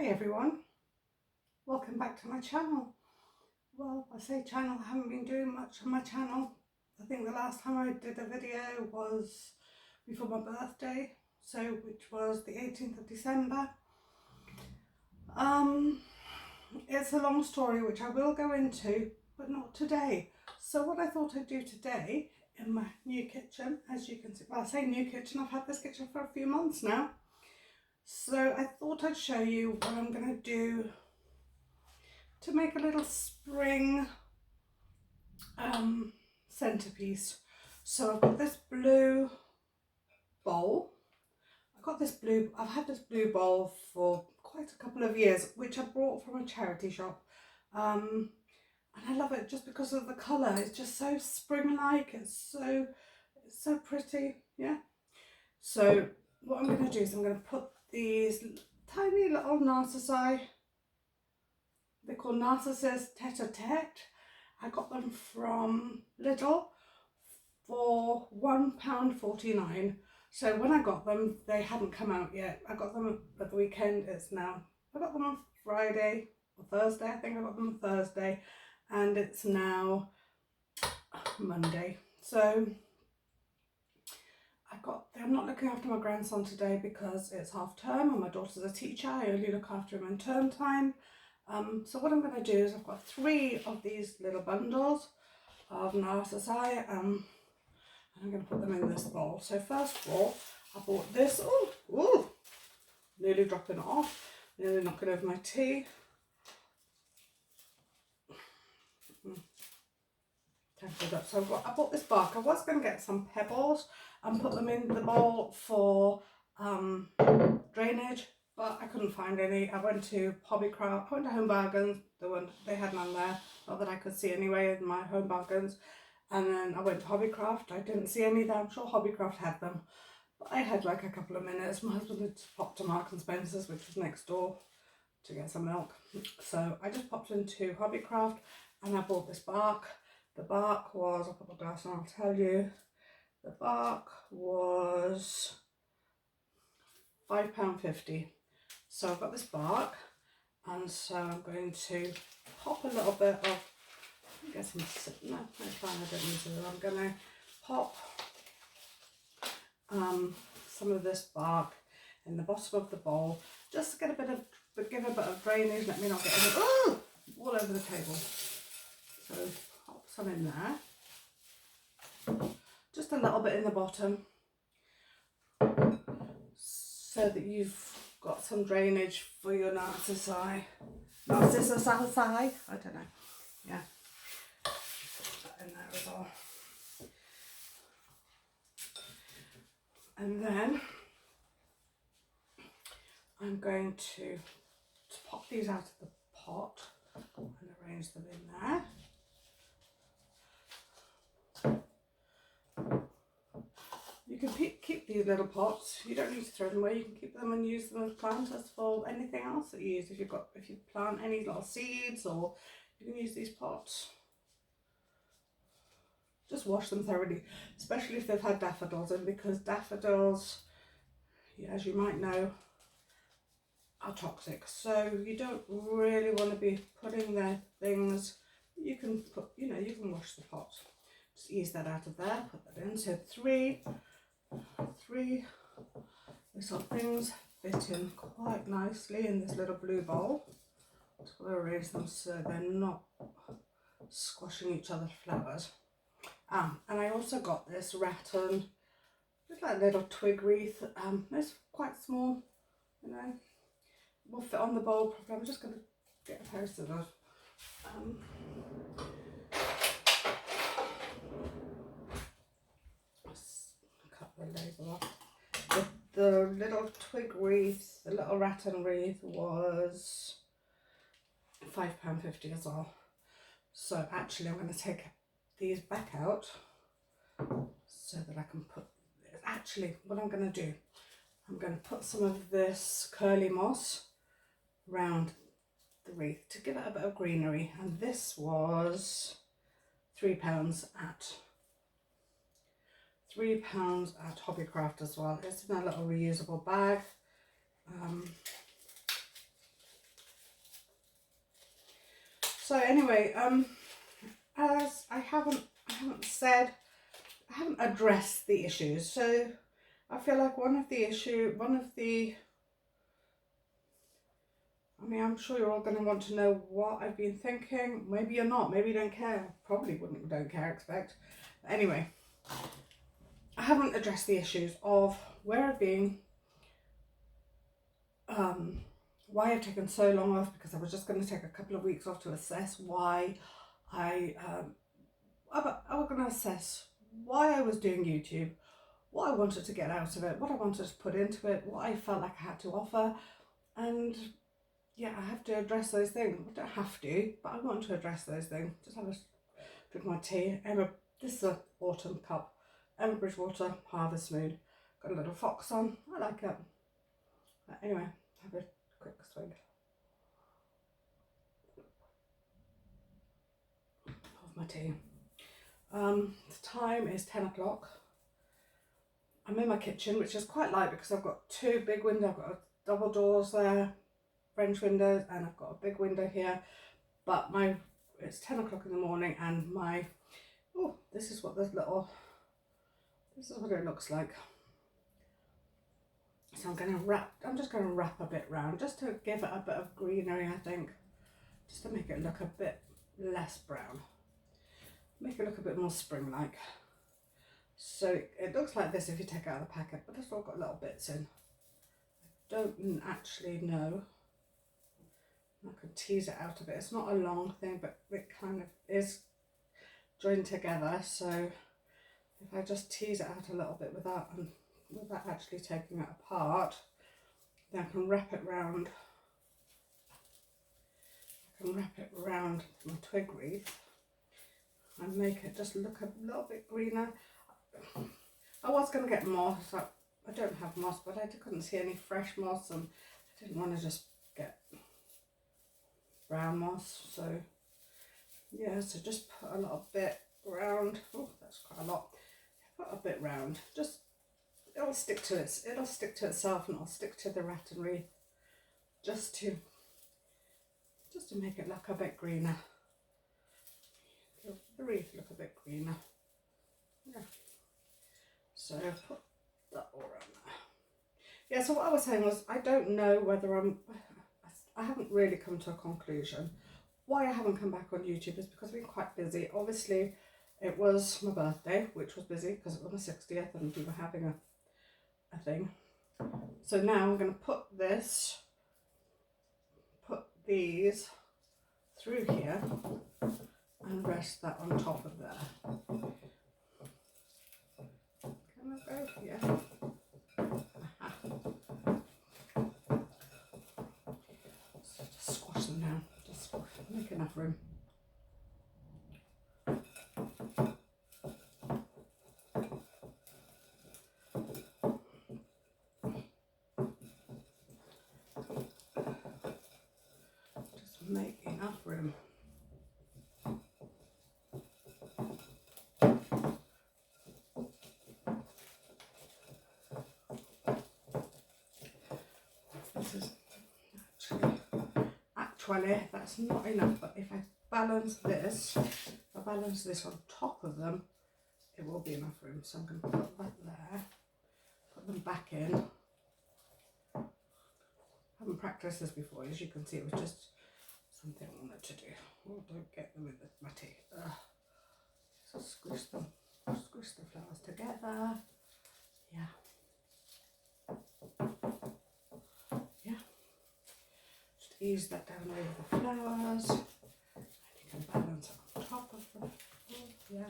Hi everyone, welcome back to my channel. Well, I say channel, I haven't been doing much on my channel. I think the last time I did a video was before my birthday, which was the 18th of December. It's a long story which I will go into, but not today. So what I thought I'd do today in my new kitchen, as you can see, well I say new kitchen, I've had this kitchen for a few months now. So I thought I'd show you what I'm going to do to make a little spring centerpiece. So I've got this blue bowl. I've had this blue bowl for quite a couple of years, which I bought from a charity shop. And I love it just because of the colour. It's just so spring-like. It's so pretty, yeah. So what I'm going to do is I'm going to put these tiny little narcissi. They're called Narcissus Tete-a-Tete. I got them from Lidl for £1.49. So when I got them, they hadn't come out yet. I got them at the weekend. I got them on Friday or Thursday. I think I got them on Thursday, and it's now Monday. So I'm not looking after my grandson today because it's half term and my daughter's a teacher. I only look after him in term time. So what I'm going to do is I've got 3 of these little bundles of narcissi, and I'm going to put them in this bowl. So first of all, I bought this. Oh, nearly dropping it off, nearly knocking over my tea. So I bought this bark. I was going to get some pebbles and put them in the bowl for drainage, but I couldn't find any. I went to Hobbycraft, I went to Home Bargains, they had none there, not that I could see anyway in my Home Bargains. And then I went to Hobbycraft, I didn't see any there. I'm sure Hobbycraft had them, but I had like a couple of minutes. My husband had popped to Marks and Spencer's, which was next door, to get some milk. So I just popped into Hobbycraft and I bought this bark. The bark was, I'll put my glass on, I'll tell you, the bark was £5.50. So I've got this bark, and so I'm going to pop a little bit of, I guess no, that's fine, I don't need to. I'm going to pop some of this bark in the bottom of the bowl, just to give a bit of drainage. Let me not get it all over the table. So pop some in there, just a little bit in the bottom, so that you've got some drainage for your narcissi, I don't know, yeah, put that in there as well. And then I'm going to pop these out of the pot and arrange them in there. You can keep these little pots. You don't need to throw them away. You can keep them and use them as planters for anything else that you use. If you plant any little seeds, or you can use these pots. Just wash them thoroughly, especially if they've had daffodils in, because daffodils, as you might know, are toxic. So you don't really want to be putting their things. You can wash the pot. Just ease that out of there. Put that in. So three little things fit in quite nicely in this little blue bowl. Just want to arrange them so they're not squashing each other's flowers. And I also got this rattan, just like a little twig wreath. It's quite small, will fit on the bowl properly. I'm just going to get a post of those. Cut the label off. The little twig wreath, the little rattan wreath, was £5.50 as well. So actually I'm going to take these back out so that I can put, actually what I'm going to do, I'm going to put some of this curly moss round the wreath to give it a bit of greenery. And this was £3 at Hobbycraft as well. It's in a little reusable bag. So anyway, as I haven't addressed the issues. So I feel like I mean, I'm sure you're all going to want to know what I've been thinking. Maybe you're not. Maybe you don't care. Probably don't care, expect. But anyway, I haven't addressed the issues of where I've been, why I've taken so long off, because I was just going to take a couple of weeks off to assess why I was going to assess why I was doing YouTube, what I wanted to get out of it, what I wanted to put into it, what I felt like I had to offer, and yeah, I have to address those things. I don't have to, but I want to address those things. Just have a drink my tea. This is an autumn cup. Emma Bridgewater Harvest Moon. Got a little fox on. I like it. But anyway, have a quick swig of my tea. The time is 10 o'clock. I'm in my kitchen, which is quite light because I've got two big windows. I've got double doors there, French windows, and I've got a big window here. But it's 10 o'clock in the morning, and this is what it looks like. So I'm just going to wrap a bit round, just to give it a bit of greenery, I think, just to make it look a bit less brown, make it look a bit more spring-like. So it looks like this if you take it out of the packet, but it's all got little bits in. I don't actually know. I could tease it out a bit. It's not a long thing, but it kind of is joined together. So if I just tease it out a little bit without actually taking it apart, then I can wrap it round. My twig wreath and make it just look a little bit greener. I was going to get moss. I don't have moss, but I couldn't see any fresh moss, and I didn't want to just get brown moss. So yeah, so just put a little bit round. Oh, that's quite a lot. Put a bit round. Just it'll stick to itself, and it'll stick to the rattan wreath, just to make it look a bit greener. The wreath look a bit greener. Yeah. So put that all around there. Yeah, so what I was saying was, I don't know whether I haven't really come to a conclusion. Why I haven't come back on YouTube is because I've been quite busy. Obviously, it was my birthday, which was busy because it was my 60th and we were having a thing. So now I'm going to put these through here and rest that on top of there. Can I go? Yeah. So just squash them down. Just squash them. Make enough room. Just make enough room. Actually, that's not enough, but if I balance this on top of them, it will be enough room. So I'm going to put that there, put them back in. I haven't practiced this before, as you can see. It was just something I wanted to do. Oh, don't get them with my teeth. So squish the flowers together. Yeah. Ease that down over the flowers, and you can balance it on top of them. Yeah,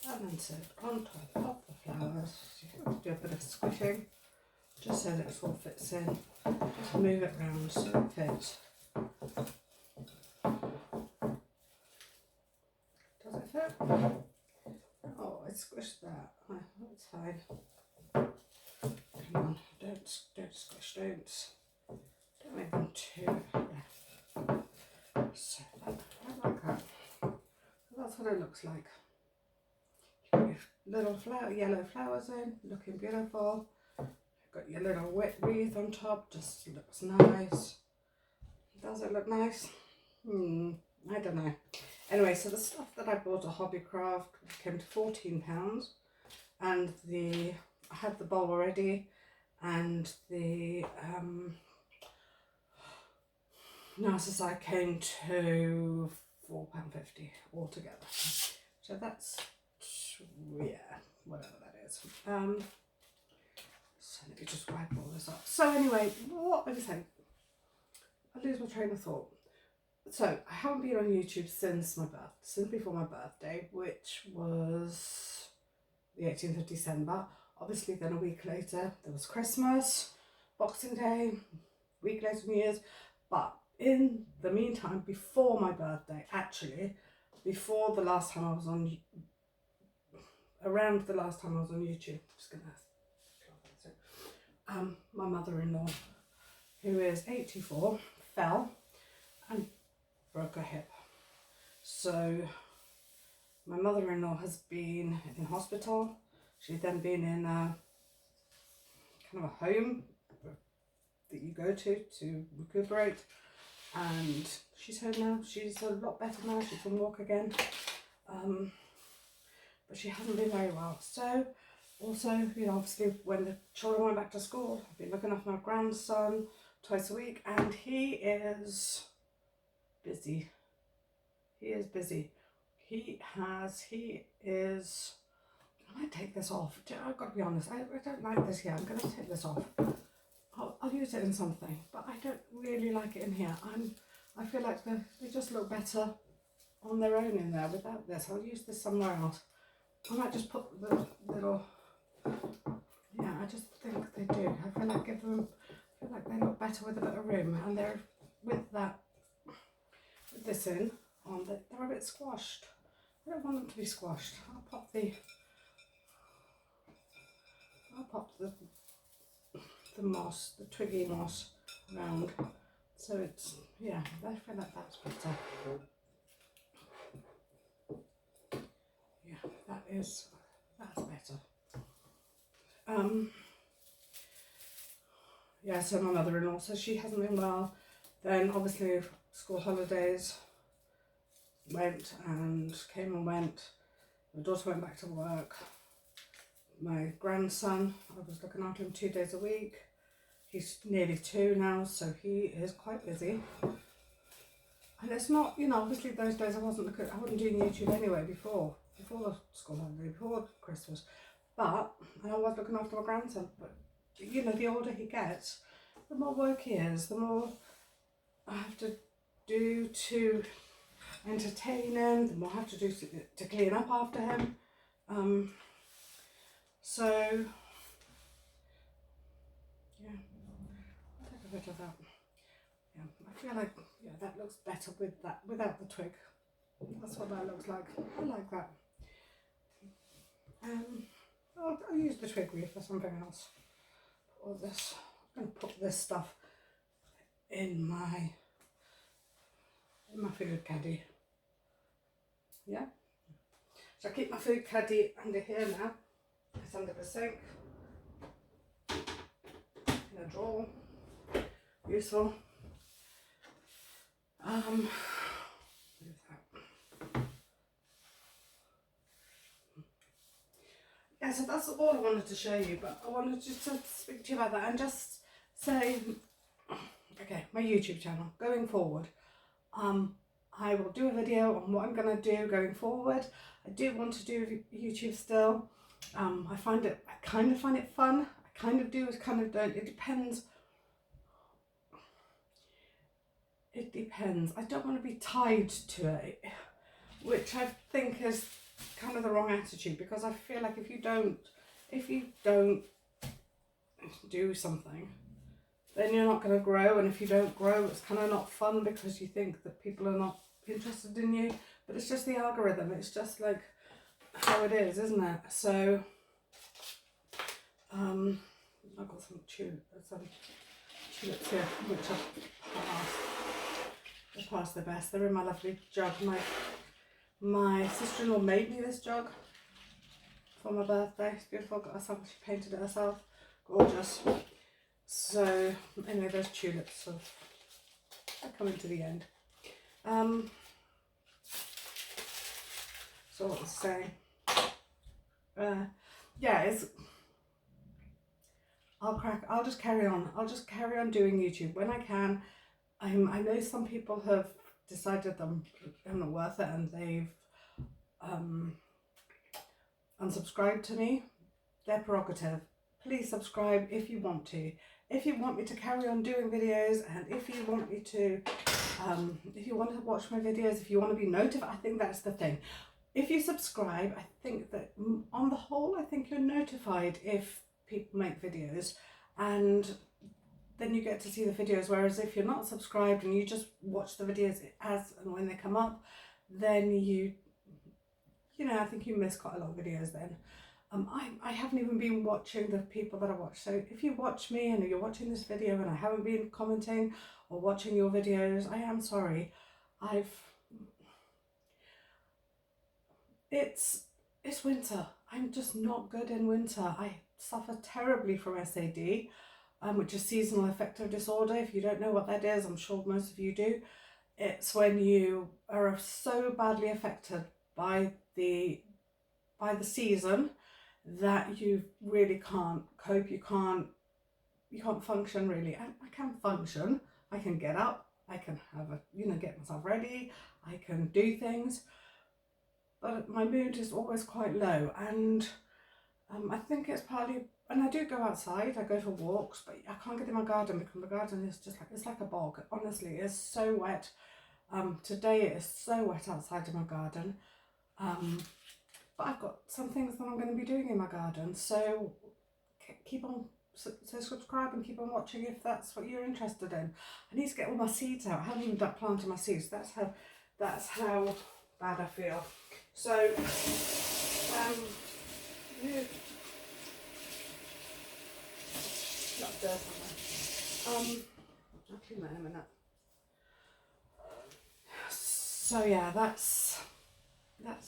balance it on top of the flowers. So you have to do a bit of squishing, just so that it all fits in. Just move it round so it fits. Does it fit? Oh, I squished that. Oh, that's fine. Come on, don't squish, don't make them too, yeah. So I like that. That's what it looks like. You put your little yellow flowers in, looking beautiful. You've got your little wet wreath on top, just looks nice. Does it look nice? I don't know. Anyway, so the stuff that I bought at Hobbycraft came to £14, and I had the bowl already, and the narcissi came to £4.50 altogether. So that's, yeah, whatever that is. So let me just wipe all this up. So anyway, what was I saying? I lose my train of thought. So I haven't been on YouTube since before my birthday, which was the 18th of December. Obviously then a week later there was Christmas, Boxing Day, week later New Year's. But in the meantime, before my birthday, actually, around the last time I was on YouTube, just gonna my mother-in-law, who is 84, fell and broke her hip. So my mother-in-law has been in hospital. She's then been in a kind of a home that you go to recuperate, and she's home now. She's a lot better now. She can walk again, but she hasn't been very well. So also, you know, obviously when the children went back to school, I've been looking after my grandson twice a week, and he is busy. He is busy. I might take this off. I've got to be honest, I don't like this here. I'm going to take this off. I'll use it in something, but I don't really like it in here. I feel like they just look better on their own in there without this. I'll use this somewhere else. I might just put the little, yeah, I just think they do. I feel like they look better with a bit of room, and they're with this in on they're a bit squashed. I don't want them to be squashed. I'll pop the moss, the twiggy moss around. So it's, yeah, I feel like that's better. Yeah, that's better. Yeah, so my mother-in-law, so she hasn't been well. Then obviously school holidays went and came and went. My daughter went back to work. My grandson, I was looking after him 2 days a week. He's nearly 2 now, so he is quite busy. And it's not, you know, obviously those days I wasn't doing YouTube anyway before the school holiday, before Christmas. But I was looking after my grandson. But you know, the older he gets, the more work he is, the more I have to do to entertain him, the more I have to do to clean up after him. So yeah, I'll take a bit of that. Yeah, I feel like, yeah, that looks better without the twig. That's what that looks like. I like that. I'll use the twig wreath for something else. All this, I'm going to put this stuff in my food caddy. Yeah. So I keep my food caddy under here now. It's under the sink, in a drawer. Useful. Yeah, so that's all I wanted to show you, but I wanted just to speak to you about that and just say, okay, my YouTube channel, going forward, I will do a video on what I'm going to do going forward. I do want to do YouTube still. I kind of find it fun. I kind of do, I kind of don't. It depends. I don't want to be tied to it, which I think is kind of the wrong attitude, because I feel like if you don't do something, then you're not going to grow, and if you don't grow, it's kind of not fun because you think that people are not interested in you. But it's just the algorithm. It's just like how it is, isn't it? So I've got some tulips here which I've passed the best. They're in my lovely jug. My sister-in-law made me this jug for my birthday. It's beautiful. Got herself, she painted it herself. Gorgeous. So anyway, those tulips are coming to the end. So what was I saying? Yeah, I'll just carry on. I'll just carry on doing YouTube when I can. I know some people have decided I'm not worth it and they've unsubscribed to me. Their prerogative. Please subscribe if you want to. If you want me to carry on doing videos, and if you want me to, if you want to watch my videos, if you want to be notified, I think that's the thing. If you subscribe, I think that on the whole, I think you're notified if people make videos, and then you get to see the videos. Whereas if you're not subscribed and you just watch the videos as and when they come up, then you know, I think you miss quite a lot of videos then. I haven't even been watching the people that I watch. So if you watch me and you're watching this video and I haven't been commenting or watching your videos, I am sorry. It's winter. I'm just not good in winter. I suffer terribly from SAD, which is seasonal affective disorder. If you don't know what that is, I'm sure most of you do. It's when you are so badly affected by the season that you really can't cope. You can't function really. I can function. I can get up. I can have get myself ready. I can do things, but my mood is always quite low, and I think it's partly. And I do go outside. I go for walks, but I can't get in my garden because my garden is just it's like a bog. Honestly, it's so wet. Today it is so wet outside in my garden. But I've got some things that I'm going to be doing in my garden, so keep on, so subscribe and keep on watching if that's what you're interested in. I need to get all my seeds out. I haven't even planted my seeds. That's how bad I feel. So, yeah. Not dirt on there. I'll clean that in a minute. So yeah, that's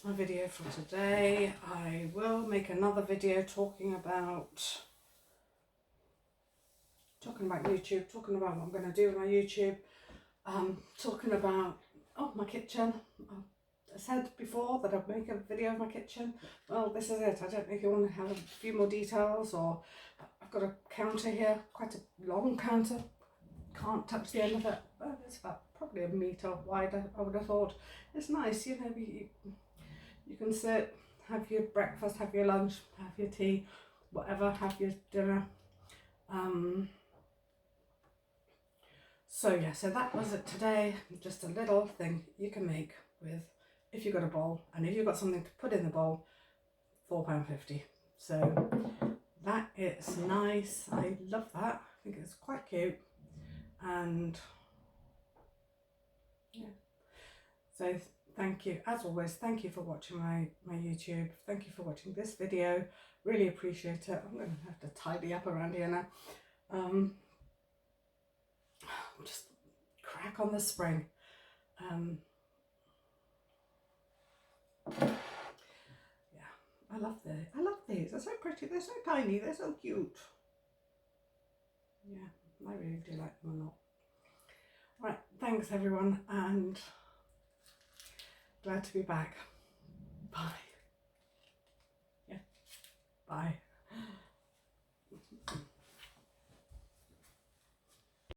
my video for today. I will make another video talking about YouTube, talking about what I'm going to do with my YouTube, talking about my kitchen. I said before that I'd make a video of my kitchen. Well, this is it. I don't know if you want to have a few more details, or I've got a counter here, quite a long counter. Can't touch the end of it, but it's about probably a metre wide, I would have thought. It's nice, you can sit, have your breakfast, have your lunch, have your tea, whatever, have your dinner. So yeah, so that was it today. Just a little thing you can make with, if you've got a bowl, and if you've got something to put in the bowl, £4.50. So that is nice. I love that. I think it's quite cute. And yeah, so thank you, as always. Thank you for watching my YouTube. Thank you for watching this video. Really appreciate it. I'm going to have to tidy up around here now. Just crack on the spring. Yeah, I love these. They're so pretty. They're so tiny. They're so cute. Yeah, I really do like them a lot. Right, thanks everyone, and glad to be back. Bye. Yeah, bye.